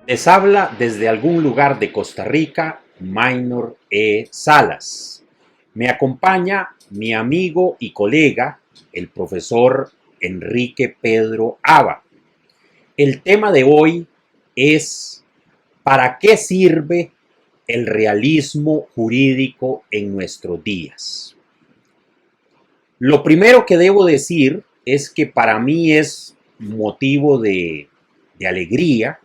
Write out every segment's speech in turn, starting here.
Les habla desde algún lugar de Costa Rica, Maynor E. Salas. Me acompaña mi amigo y colega, el profesor Enrique Pedro Aba. El tema de hoy es ¿para qué sirve el realismo jurídico en nuestros días? Lo primero que debo decir es que para mí es motivo de alegría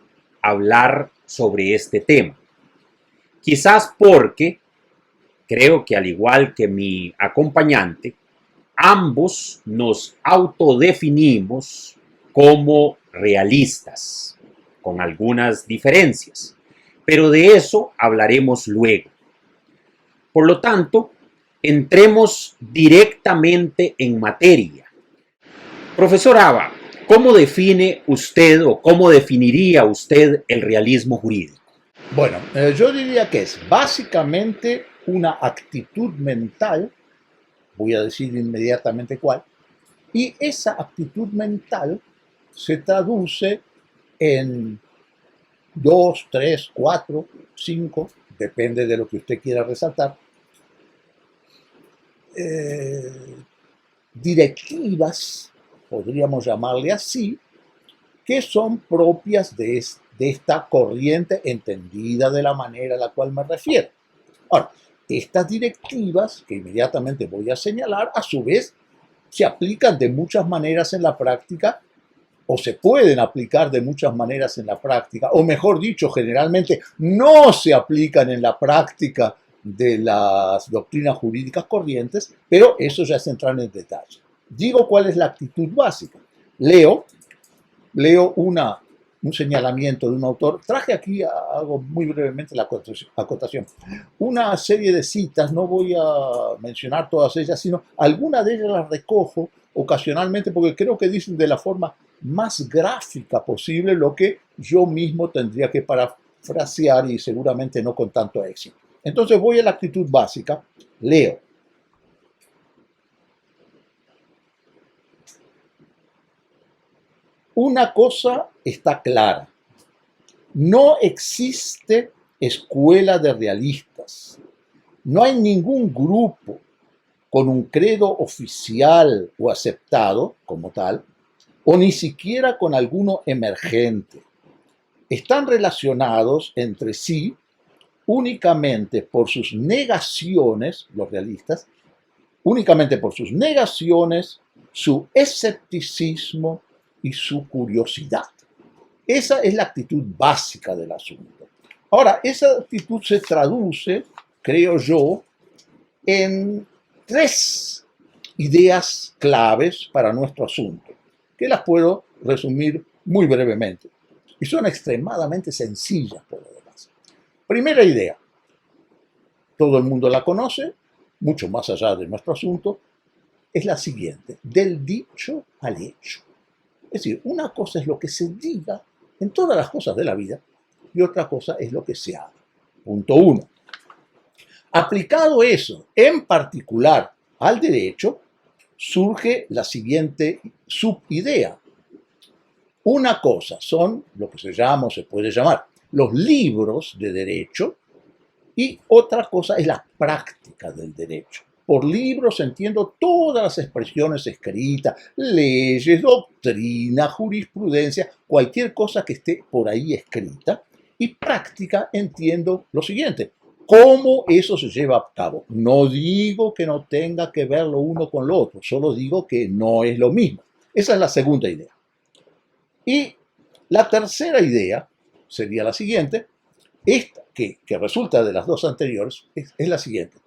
hablar sobre este tema. Quizás porque creo que al igual que mi acompañante, ambos nos autodefinimos como realistas, con algunas diferencias, pero de eso hablaremos luego. Por lo tanto, entremos directamente en materia. Profesor Aba, ¿cómo define usted o cómo definiría usted el realismo jurídico? Bueno, yo diría que es básicamente una actitud mental, voy a decir inmediatamente cuál, y esa actitud mental se traduce en 2, 3, 4, 5, depende de lo que usted quiera resaltar, directivas, podríamos llamarle así, que son propias de esta corriente entendida de la manera a la cual me refiero. Ahora, estas directivas, que inmediatamente voy a señalar, a su vez se aplican de muchas maneras en la práctica, o se pueden aplicar de muchas maneras en la práctica, o mejor dicho, generalmente no se aplican en la práctica de las doctrinas jurídicas corrientes, pero eso ya es entrar en detalle. Digo cuál es la actitud básica. Leo un señalamiento de un autor. Traje aquí, hago muy brevemente la acotación, una serie de citas, no voy a mencionar todas ellas, sino algunas de ellas las recojo ocasionalmente porque creo que dicen de la forma más gráfica posible lo que yo mismo tendría que parafrasear y seguramente no con tanto éxito. Entonces voy a la actitud básica, leo. Una cosa está clara, no existe escuela de realistas, no hay ningún grupo con un credo oficial o aceptado como tal, o ni siquiera con alguno emergente. Están relacionados entre sí únicamente por sus negaciones, los realistas, únicamente por sus negaciones, su escepticismo y su curiosidad. Esa es la actitud básica del asunto. Ahora, esa actitud se traduce, creo yo, en 3 ideas claves para nuestro asunto, que las puedo resumir muy brevemente. Y son extremadamente sencillas por lo demás. Primera idea, todo el mundo la conoce, mucho más allá de nuestro asunto, es la siguiente: del dicho al hecho. Es decir, una cosa es lo que se diga en todas las cosas de la vida y otra cosa es lo que se haga. Punto 1. Aplicado eso en particular al derecho, surge la siguiente subidea. Una cosa son lo que se llama o se puede llamar los libros de derecho y otra cosa es la práctica del derecho. Por libros entiendo todas las expresiones escritas, leyes, doctrina, jurisprudencia, cualquier cosa que esté por ahí escrita. Y práctica entiendo lo siguiente: cómo eso se lleva a cabo. No digo que no tenga que ver lo uno con lo otro, solo digo que no es lo mismo. Esa es la segunda idea. Y la tercera idea sería la siguiente, esta que resulta de las dos anteriores, es la siguiente.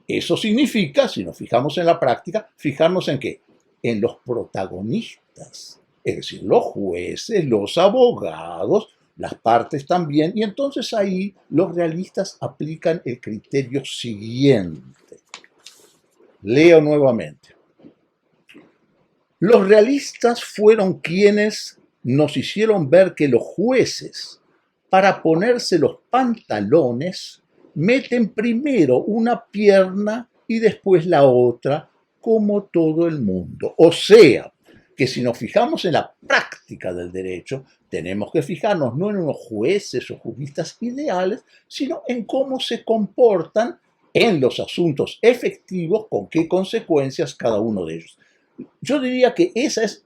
Eso significa, si nos fijamos en la práctica, fijarnos en qué, en los protagonistas, es decir, los jueces, los abogados, las partes también, y entonces ahí los realistas aplican el criterio siguiente. Leo nuevamente. Los realistas fueron quienes nos hicieron ver que los jueces, para ponerse los pantalones, meten primero una pierna y después la otra, como todo el mundo. O sea, que si nos fijamos en la práctica del derecho, tenemos que fijarnos no en unos jueces o juristas ideales, sino en cómo se comportan en los asuntos efectivos, con qué consecuencias cada uno de ellos. Yo diría que esa es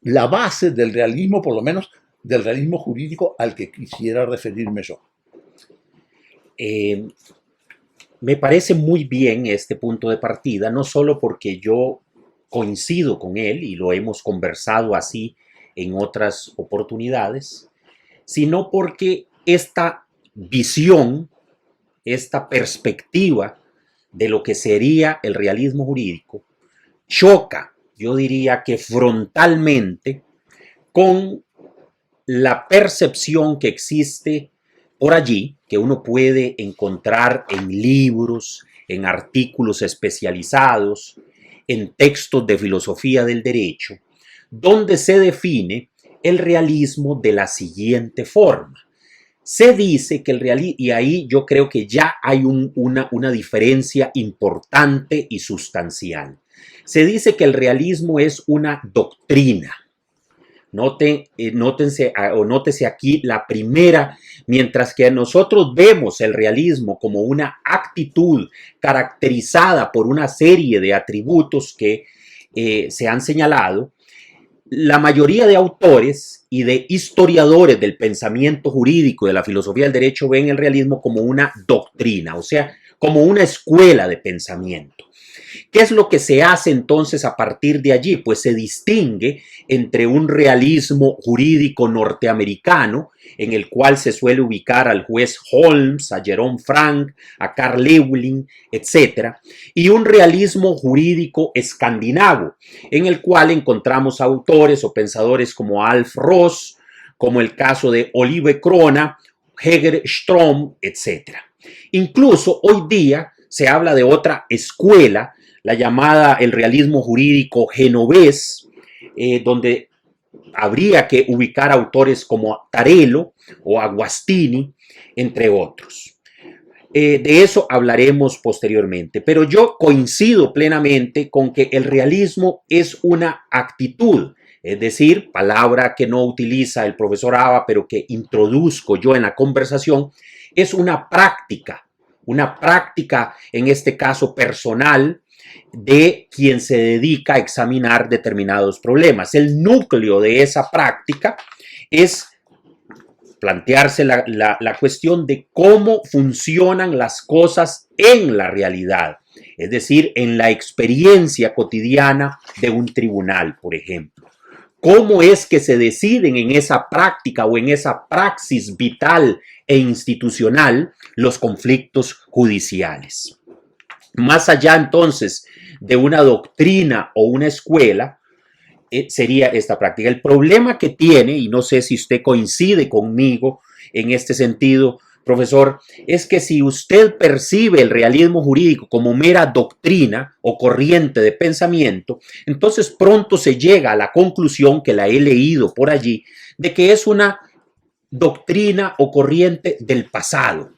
la base del realismo, por lo menos del realismo jurídico al que quisiera referirme yo. Me parece muy bien este punto de partida, no solo porque yo coincido con él y lo hemos conversado así en otras oportunidades, sino porque esta visión, esta perspectiva de lo que sería el realismo jurídico choca, yo diría que frontalmente, con la percepción que existe por allí, que uno puede encontrar en libros, en artículos especializados, en textos de filosofía del derecho, donde se define el realismo de la siguiente forma. Se dice que el realismo, y ahí yo creo que ya hay una diferencia importante y sustancial. Se dice que el realismo es una doctrina. Nótese aquí la primera, mientras que nosotros vemos el realismo como una actitud caracterizada por una serie de atributos que se han señalado, la mayoría de autores y de historiadores del pensamiento jurídico y de la filosofía del derecho ven el realismo como una doctrina, o sea, como una escuela de pensamiento. ¿Qué es lo que se hace entonces a partir de allí? Pues se distingue entre un realismo jurídico norteamericano, en el cual se suele ubicar al juez Holmes, a Jerome Frank, a Carl Lewin, etc., y un realismo jurídico escandinavo, en el cual encontramos autores o pensadores como Alf Ross, como el caso de Olive Crona, Heger Ström, etc. Incluso hoy día se habla de otra escuela, la llamada el realismo jurídico genovés, donde habría que ubicar autores como Tarello o Agostini, entre otros. De eso hablaremos posteriormente, pero yo coincido plenamente con que el realismo es una actitud, es decir, palabra que no utiliza el profesor Aba, pero que introduzco yo en la conversación, es una práctica en este caso personal, de quien se dedica a examinar determinados problemas. El núcleo de esa práctica es plantearse la cuestión de cómo funcionan las cosas en la realidad, es decir, en la experiencia cotidiana de un tribunal, por ejemplo. ¿Cómo es que se deciden en esa práctica o en esa praxis vital e institucional los conflictos judiciales? Más allá entonces de una doctrina o una escuela, sería esta práctica. El problema que tiene, y no sé si usted coincide conmigo en este sentido, profesor, es que si usted percibe el realismo jurídico como mera doctrina o corriente de pensamiento, entonces pronto se llega a la conclusión, que la he leído por allí, de que es una doctrina o corriente del pasado.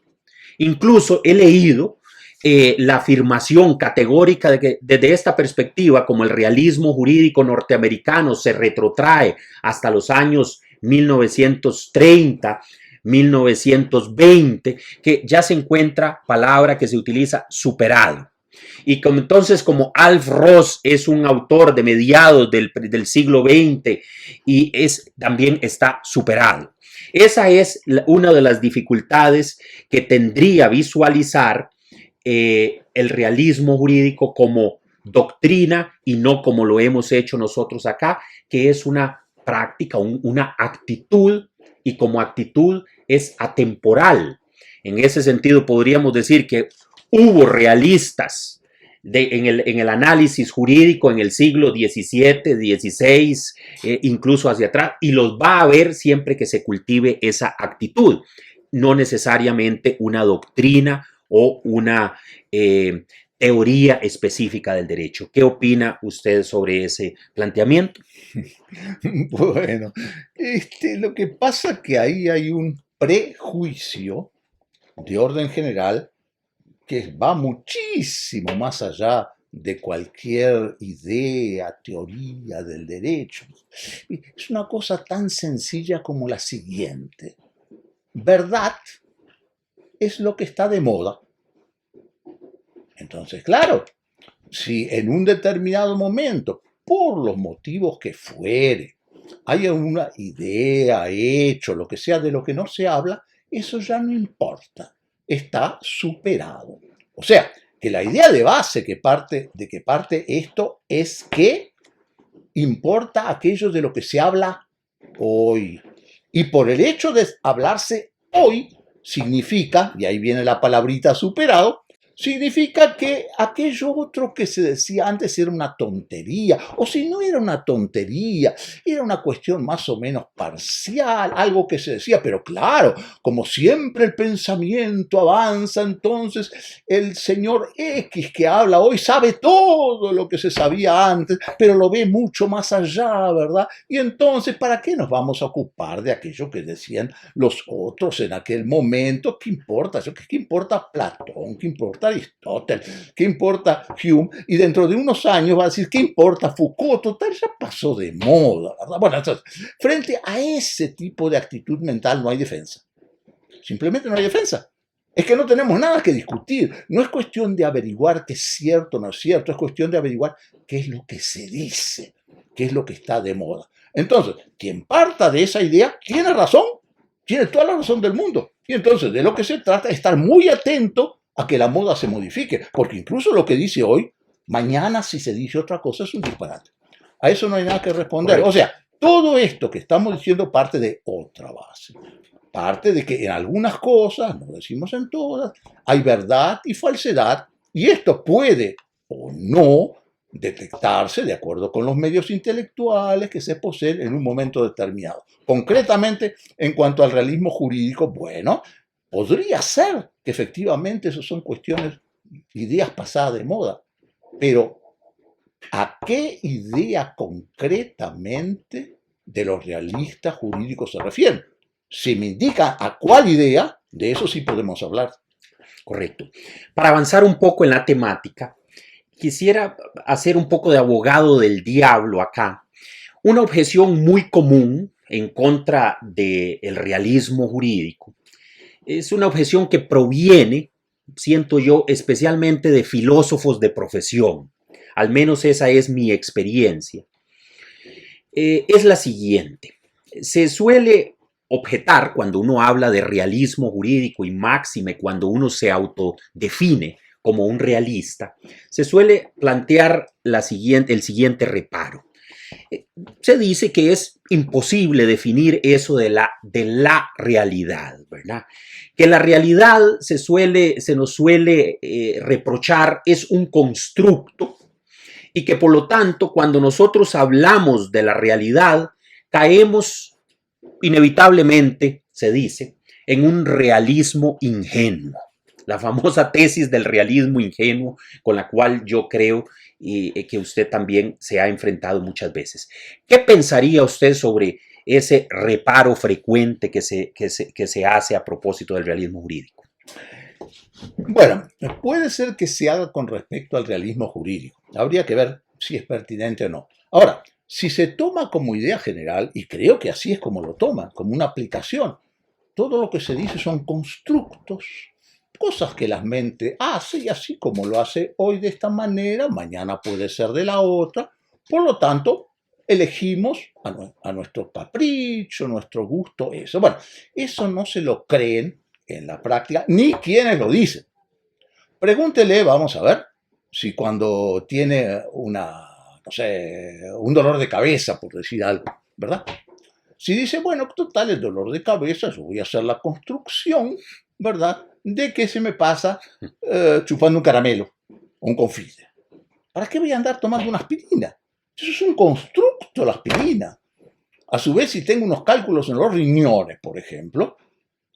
Incluso he leído la afirmación categórica de que desde esta perspectiva, como el realismo jurídico norteamericano se retrotrae hasta los años 1930, 1920, que ya se encuentra palabra que se utiliza superado. Y como, entonces, como Alf Ross es un autor de mediados del siglo XX y también está superado. Esa es una de las dificultades que tendría visualizar el realismo jurídico como doctrina y no como lo hemos hecho nosotros acá, que es una práctica, una actitud, y como actitud es atemporal. En ese sentido podríamos decir que hubo realistas en el análisis jurídico en el siglo XVII, XVI, incluso hacia atrás, y los va a haber siempre que se cultive esa actitud, no necesariamente una doctrina o una teoría específica del derecho. ¿Qué opina usted sobre ese planteamiento? Bueno, lo que pasa es que ahí hay un prejuicio de orden general que va muchísimo más allá de cualquier idea, teoría del derecho. Es una cosa tan sencilla como la siguiente. Verdad es lo que está de moda. Entonces, claro, si en un determinado momento, por los motivos que fuere, hay una idea, hecho, lo que sea de lo que no se habla, eso ya no importa, está superado. O sea, que la idea de base de que parte esto es que importa aquello de lo que se habla hoy. Y por el hecho de hablarse hoy, significa, y ahí viene la palabrita superado, significa que aquello otro que se decía antes era una tontería, o si no era una tontería, era una cuestión más o menos parcial, algo que se decía, pero claro, como siempre el pensamiento avanza, entonces el señor X que habla hoy sabe todo lo que se sabía antes, pero lo ve mucho más allá, ¿verdad? Y entonces, ¿para qué nos vamos a ocupar de aquello que decían los otros en aquel momento? ¿Qué importa? ¿Qué importa Platón? ¿Qué importa Aristóteles? ¿Qué importa Hume? Y dentro de unos años va a decir, ¿qué importa Foucault? Total, ya pasó de moda, ¿verdad? Bueno, entonces, frente a ese tipo de actitud mental no hay defensa. Simplemente no hay defensa. Es que no tenemos nada que discutir. No es cuestión de averiguar qué es cierto o no es cierto, es cuestión de averiguar qué es lo que se dice, qué es lo que está de moda. Entonces, quien parta de esa idea tiene razón, tiene toda la razón del mundo. Y entonces, de lo que se trata es estar muy atento a que la moda se modifique, porque incluso lo que dice hoy, mañana si se dice otra cosa es un disparate. A eso no hay nada que responder. Correcto. O sea, todo esto que estamos diciendo parte de otra base. Parte de que en algunas cosas, no decimos en todas, hay verdad y falsedad, y esto puede o no detectarse de acuerdo con los medios intelectuales que se poseen en un momento determinado. Concretamente, en cuanto al realismo jurídico, bueno, podría ser que efectivamente eso son cuestiones, ideas pasadas de moda, pero ¿a qué idea concretamente de los realistas jurídicos se refieren? Si me indica a cuál idea, de eso sí podemos hablar. Correcto. Para avanzar un poco en la temática, quisiera hacer un poco de abogado del diablo acá. Una objeción muy común en contra del realismo jurídico es una objeción que proviene, siento yo, especialmente de filósofos de profesión. Al menos esa es mi experiencia. Es la siguiente. Se suele objetar cuando uno habla de realismo jurídico y máxime cuando uno se autodefine como un realista, se suele plantear el siguiente reparo. Se dice que es imposible definir eso de la realidad, ¿verdad? Que la realidad se nos suele reprochar es un constructo y que por lo tanto cuando nosotros hablamos de la realidad caemos inevitablemente, se dice, en un realismo ingenuo. La famosa tesis del realismo ingenuo con la cual yo creo que usted también se ha enfrentado muchas veces. ¿Qué pensaría usted sobre ese reparo frecuente que se hace a propósito del realismo jurídico? Bueno, puede ser que se haga con respecto al realismo jurídico. Habría que ver si es pertinente o no. Ahora, si se toma como idea general, y creo que así es como lo toman, como una aplicación, todo lo que se dice son constructos, cosas que la mente hace y así como lo hace hoy de esta manera, mañana puede ser de la otra. Por lo tanto, elegimos a nuestro capricho, nuestro gusto, eso. Bueno, eso no se lo creen en la práctica, ni quienes lo dicen. Pregúntele, vamos a ver, si cuando tiene no sé, un dolor de cabeza, por decir algo, ¿verdad? Si dice, bueno, total, el dolor de cabeza, yo voy a hacer la construcción, ¿verdad? De que se me pasa chupando un caramelo o un confite. ¿Para qué voy a andar tomando una aspirina? Eso es un constructo, la aspirina. A su vez, si tengo unos cálculos en los riñones, por ejemplo,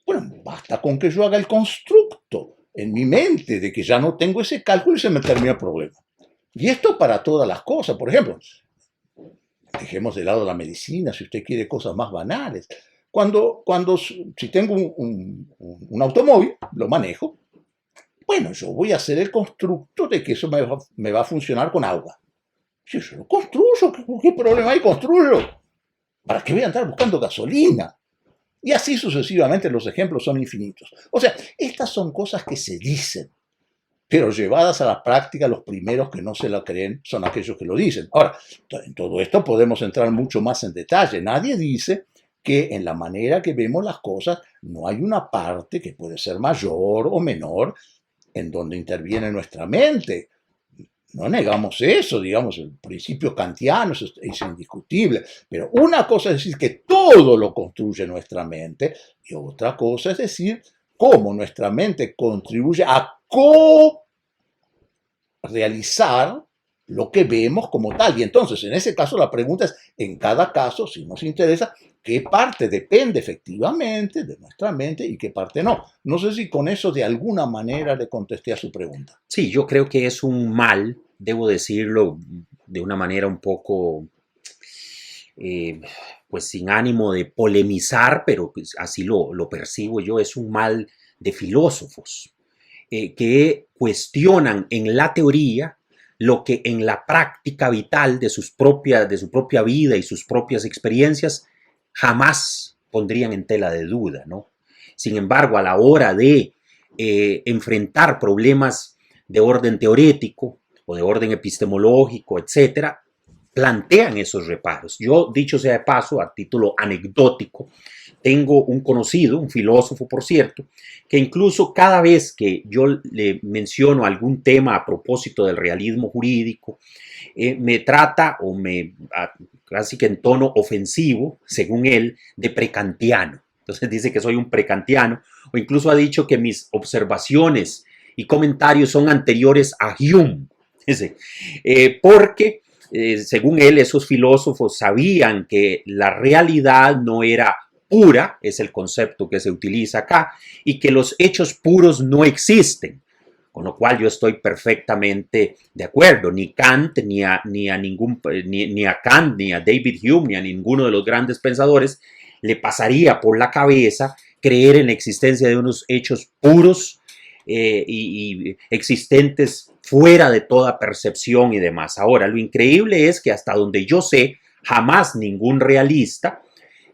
bueno, basta con que yo haga el constructo en mi mente de que ya no tengo ese cálculo y se me termina el problema. Y esto para todas las cosas. Por ejemplo, dejemos de lado la medicina, si usted quiere cosas más banales. Si tengo un automóvil, lo manejo, bueno, yo voy a hacer el constructo de que eso me va a funcionar con agua. Si yo lo construyo, ¿qué problema hay? Construyo. ¿Para qué voy a andar buscando gasolina? Y así sucesivamente los ejemplos son infinitos. O sea, estas son cosas que se dicen, pero llevadas a la práctica, los primeros que no se la creen son aquellos que lo dicen. Ahora, en todo esto podemos entrar mucho más en detalle. Nadie dice que en la manera que vemos las cosas no hay una parte que puede ser mayor o menor en donde interviene nuestra mente. No negamos eso, digamos, el principio kantiano es indiscutible, pero una cosa es decir que todo lo construye nuestra mente y otra cosa es decir cómo nuestra mente contribuye a co-realizar lo que vemos como tal. Y entonces, en ese caso, la pregunta es, en cada caso, si nos interesa, qué parte depende efectivamente de nuestra mente y qué parte no. No sé si con eso de alguna manera le contesté a su pregunta. Sí, yo creo que es un mal, debo decirlo de una manera un poco, pues sin ánimo de polemizar, pero así lo percibo yo, es un mal de filósofos que cuestionan en la teoría lo que en la práctica vital de su propia vida y sus propias experiencias jamás pondrían en tela de duda, ¿no? Sin embargo, a la hora de enfrentar problemas de orden teorético o de orden epistemológico, etcétera, plantean esos reparos. Yo, dicho sea de paso, a título anecdótico, tengo un conocido, un filósofo, por cierto, que incluso cada vez que yo le menciono algún tema a propósito del realismo jurídico, me trata casi que en tono ofensivo, según él, de prekantiano. Entonces dice que soy un prekantiano, o incluso ha dicho que mis observaciones y comentarios son anteriores a Hume, porque según él, esos filósofos sabían que la realidad no era pura, es el concepto que se utiliza acá, y que los hechos puros no existen. Con lo cual yo estoy perfectamente de acuerdo. Ni Kant, ni a Kant, ni a David Hume, ni a ninguno de los grandes pensadores le pasaría por la cabeza creer en la existencia de unos hechos puros y existentes fuera de toda percepción y demás. Ahora, lo increíble es que hasta donde yo sé, jamás ningún realista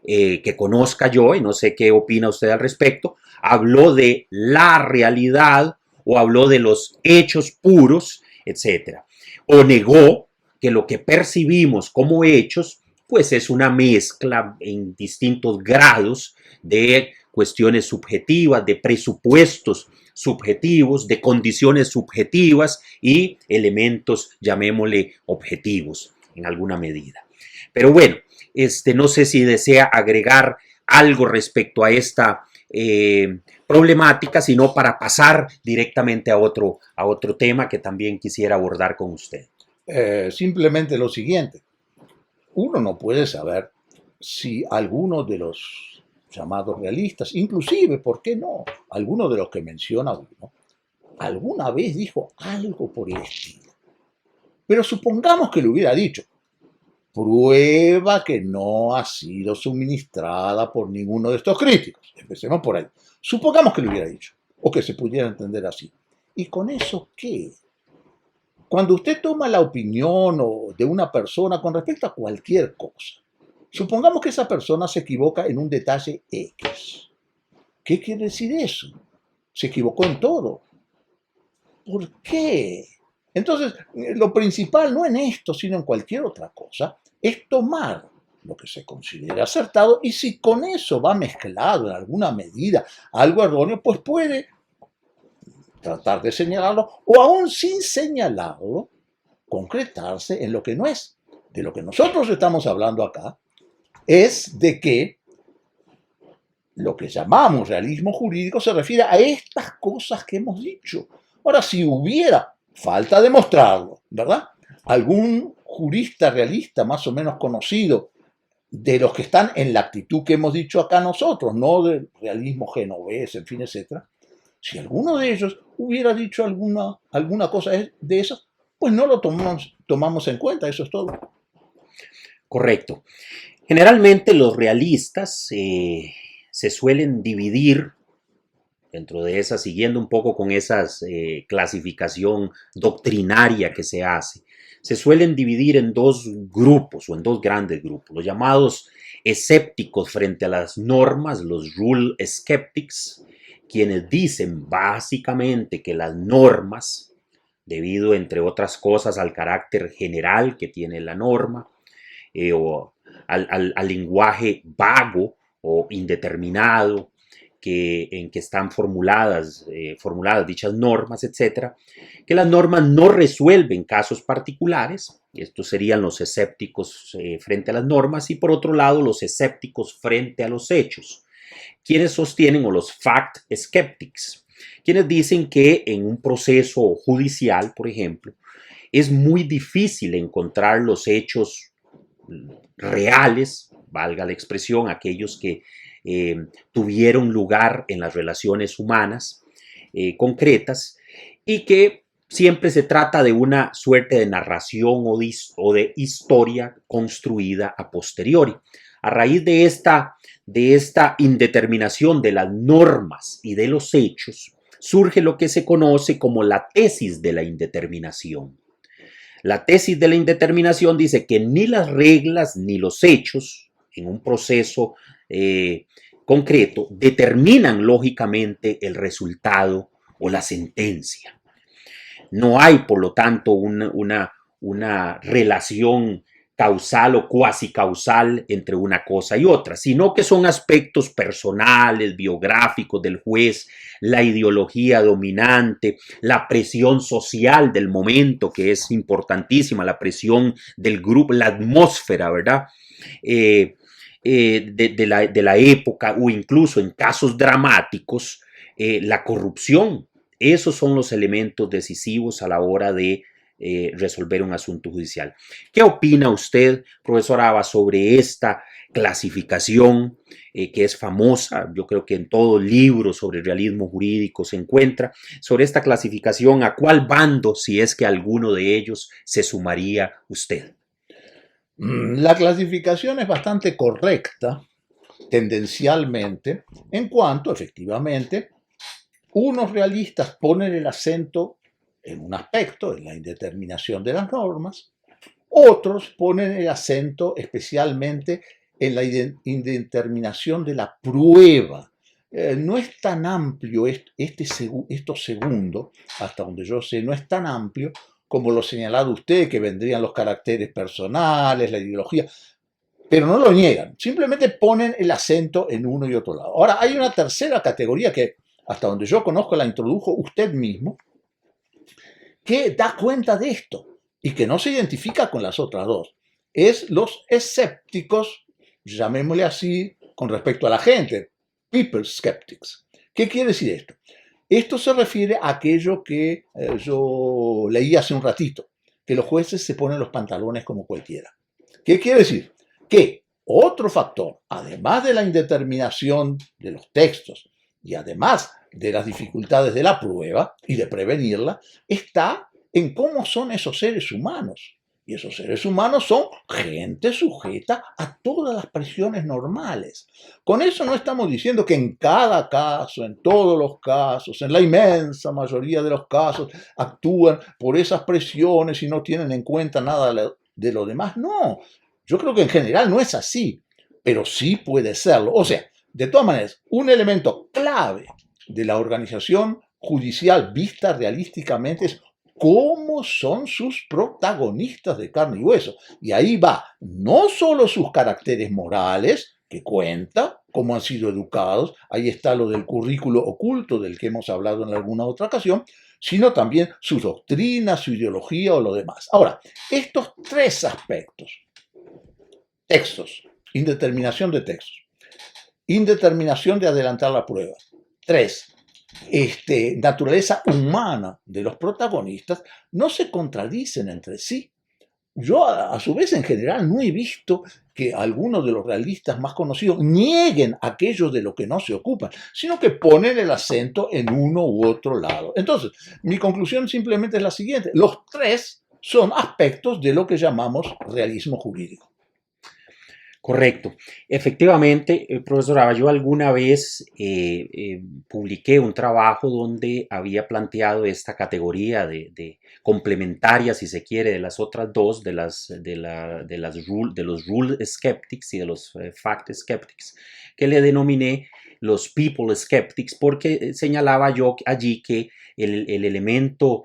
que conozca yo, y no sé qué opina usted al respecto, habló de la realidad o habló de los hechos puros, etcétera. O negó que lo que percibimos como hechos, pues es una mezcla en distintos grados de cuestiones subjetivas, de presupuestos subjetivos, de condiciones subjetivas y elementos, llamémosle, objetivos en alguna medida. Pero bueno, no sé si desea agregar algo respecto a esta problemática, sino para pasar directamente a otro tema que también quisiera abordar con usted. Simplemente lo siguiente, uno no puede saber si alguno de los llamados realistas, inclusive, ¿por qué no? Alguno de los que menciona uno, alguna vez dijo algo por el estilo. Pero supongamos que lo hubiera dicho. Prueba que no ha sido suministrada por ninguno de estos críticos. Empecemos por ahí. Supongamos que lo hubiera dicho, o que se pudiera entender así. ¿Y con eso qué? Cuando usted toma la opinión de una persona con respecto a cualquier cosa, supongamos que esa persona se equivoca en un detalle X. ¿Qué quiere decir eso? Se equivocó en todo. ¿Por qué? Entonces, lo principal, no en esto, sino en cualquier otra cosa, es tomar lo que se considera acertado y si con eso va mezclado en alguna medida algo erróneo, pues puede tratar de señalarlo o aún sin señalarlo, concretarse en lo que no es. De lo que nosotros estamos hablando acá es de que lo que llamamos realismo jurídico se refiere a estas cosas que hemos dicho. Ahora, si hubiera, falta demostrarlo, ¿verdad? Algún jurista realista más o menos conocido de los que están en la actitud que hemos dicho acá nosotros, no del realismo genovés, en fin, etcétera. Si alguno de ellos hubiera dicho alguna cosa de esas, pues no lo tomamos en cuenta, eso es todo. Correcto. Generalmente los realistas se suelen dividir dentro de esa, siguiendo un poco con esa clasificación doctrinaria que se hace, se suelen dividir en dos grupos o en dos grandes grupos, los llamados escépticos frente a las normas, los rule skeptics, quienes dicen básicamente que las normas, debido entre otras cosas al carácter general que tiene la norma, o al lenguaje vago o indeterminado en que están formuladas dichas normas, etcétera, que las normas no resuelven casos particulares. Estos serían los escépticos frente a las normas, y por otro lado los escépticos frente a los hechos, quienes sostienen, o los fact skeptics, quienes dicen que en un proceso judicial, por ejemplo, es muy difícil encontrar los hechos reales, valga la expresión, aquellos que tuvieron lugar en las relaciones humanas concretas, y que siempre se trata de una suerte de narración o de historia construida a posteriori. A raíz de esta indeterminación de las normas y de los hechos, surge lo que se conoce como la tesis de la indeterminación. La tesis de la indeterminación dice que ni las reglas ni los hechos en un proceso concreto determinan lógicamente el resultado o la sentencia. No hay, por lo tanto, una relación causal o cuasi causal entre una cosa y otra, sino que son aspectos personales, biográficos del juez, la ideología dominante, la presión social del momento, que es importantísima, la presión del grupo, la atmósfera, ¿verdad? De la época, o incluso en casos dramáticos, la corrupción. Esos son los elementos decisivos a la hora de resolver un asunto judicial. ¿Qué opina usted, profesor Aba, sobre esta clasificación que es famosa? Yo creo que en todo libro sobre realismo jurídico se encuentra, sobre esta clasificación. ¿A cuál bando, si es que alguno de ellos, se sumaría usted? La clasificación es bastante correcta, tendencialmente, en cuanto, efectivamente, unos realistas ponen el acento en un aspecto, en la indeterminación de las normas, otros ponen el acento especialmente en la indeterminación de la prueba. No es tan amplio esto segundo, hasta donde yo sé, no es tan amplio como lo señalado usted, que vendrían los caracteres personales, la ideología, pero no lo niegan, simplemente ponen el acento en uno y otro lado. Ahora, hay una tercera categoría que, hasta donde yo conozco, la introdujo usted mismo, que da cuenta de esto y que no se identifica con las otras dos. Es los escépticos, llamémosle así, con respecto a la gente, people skeptics. ¿Qué quiere decir esto? Esto se refiere a aquello que yo leí hace un ratito, que los jueces se ponen los pantalones como cualquiera. ¿Qué quiere decir? Que otro factor, además de la indeterminación de los textos y además de las dificultades de la prueba y de prevenirla, está en cómo son esos seres humanos. Y esos seres humanos son gente sujeta a todas las presiones normales. Con eso no estamos diciendo que en cada caso, en todos los casos, en la inmensa mayoría de los casos, actúan por esas presiones y no tienen en cuenta nada de lo demás. No, yo creo que en general no es así, pero sí puede serlo. O sea, de todas maneras, un elemento clave de la organización judicial vista realísticamente es cómo son sus protagonistas de carne y hueso. Y ahí va no solo sus caracteres morales, que cuenta, cómo han sido educados, ahí está lo del currículo oculto del que hemos hablado en alguna otra ocasión, sino también sus doctrinas, su ideología o lo demás. Ahora, estos tres aspectos, textos, indeterminación de textos, indeterminación de adelantar la prueba, tres, naturaleza humana de los protagonistas, no se contradicen entre sí. Yo, a su vez, en general, no he visto que algunos de los realistas más conocidos nieguen aquello de lo que no se ocupan, sino que ponen el acento en uno u otro lado. Entonces, mi conclusión simplemente es la siguiente. Los tres son aspectos de lo que llamamos realismo jurídico. Correcto. Efectivamente, profesora, yo alguna vez publiqué un trabajo donde había planteado esta categoría de complementaria, si se quiere, de las otras dos, de los rule skeptics y de los fact skeptics, que le denominé los people skeptics, porque señalaba yo allí que el elemento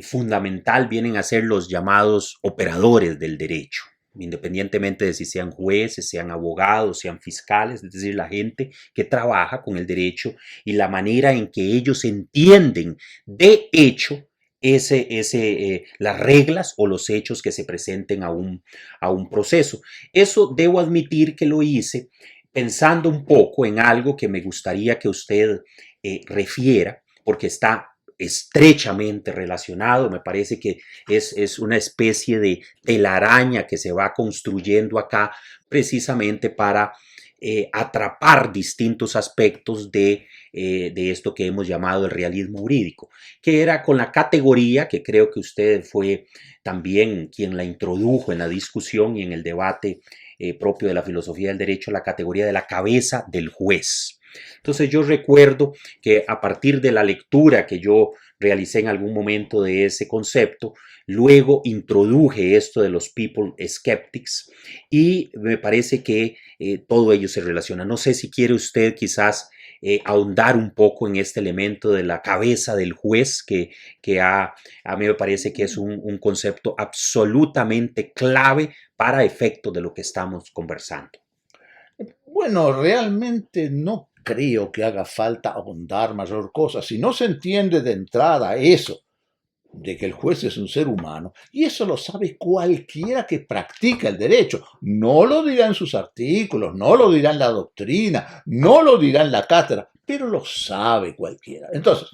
fundamental vienen a ser los llamados operadores del derecho, independientemente de si sean jueces, sean abogados, sean fiscales, es decir, la gente que trabaja con el derecho y la manera en que ellos entienden de hecho las reglas o los hechos que se presenten a un proceso. Eso debo admitir que lo hice pensando un poco en algo que me gustaría que usted refiera, porque está estrechamente relacionado. Me parece que es una especie de telaraña que se va construyendo acá precisamente para atrapar distintos aspectos de esto que hemos llamado el realismo jurídico, que era con la categoría que creo que usted fue también quien la introdujo en la discusión y en el debate propio de la filosofía del derecho, la categoría de la cabeza del juez. Entonces yo recuerdo que a partir de la lectura que yo realicé en algún momento de ese concepto, luego introduje esto de los people skeptics y me parece que todo ello se relaciona. No sé si quiere usted quizás ahondar un poco en este elemento de la cabeza del juez a mí me parece que es un concepto absolutamente clave para efectos de lo que estamos conversando. Bueno, realmente no creo que haga falta ahondar mayor cosa. Si no se entiende de entrada eso, de que el juez es un ser humano, y eso lo sabe cualquiera que practica el derecho. No lo dirá en sus artículos, no lo dirá en la doctrina, no lo dirá en la cátedra, pero lo sabe cualquiera. Entonces,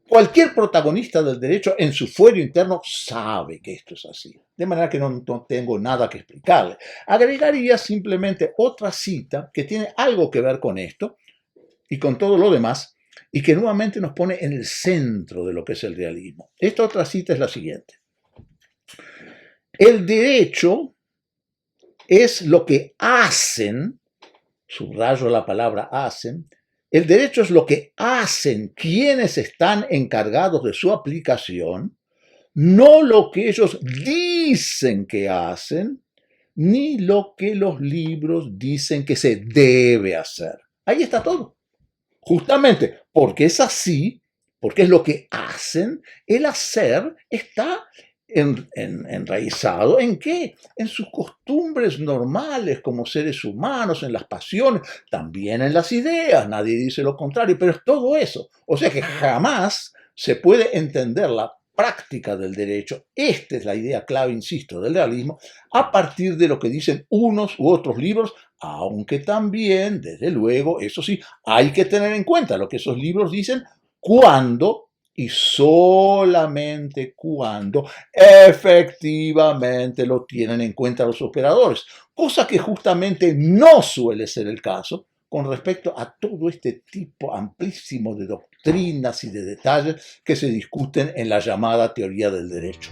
cualquier protagonista del derecho en su fuero interno sabe que esto es así. De manera que no tengo nada que explicarle. Agregaría simplemente otra cita que tiene algo que ver con esto y con todo lo demás, y que nuevamente nos pone en el centro de lo que es el realismo. Esta otra cita es la siguiente. El derecho es lo que hacen, subrayo la palabra hacen, el derecho es lo que hacen quienes están encargados de su aplicación, no lo que ellos dicen que hacen, ni lo que los libros dicen que se debe hacer. Ahí está todo. Justamente porque es así, porque es lo que hacen, el hacer está enraizado ¿en qué? En sus costumbres normales como seres humanos, en las pasiones, también en las ideas, nadie dice lo contrario, pero es todo eso. O sea que jamás se puede entender la práctica del derecho, esta es la idea clave, insisto, del realismo, a partir de lo que dicen unos u otros libros, aunque también, desde luego, eso sí, hay que tener en cuenta lo que esos libros dicen cuando y solamente cuando efectivamente lo tienen en cuenta los operadores, cosa que justamente no suele ser el caso con respecto a todo este tipo amplísimo de doctrinas y de detalles que se discuten en la llamada teoría del derecho.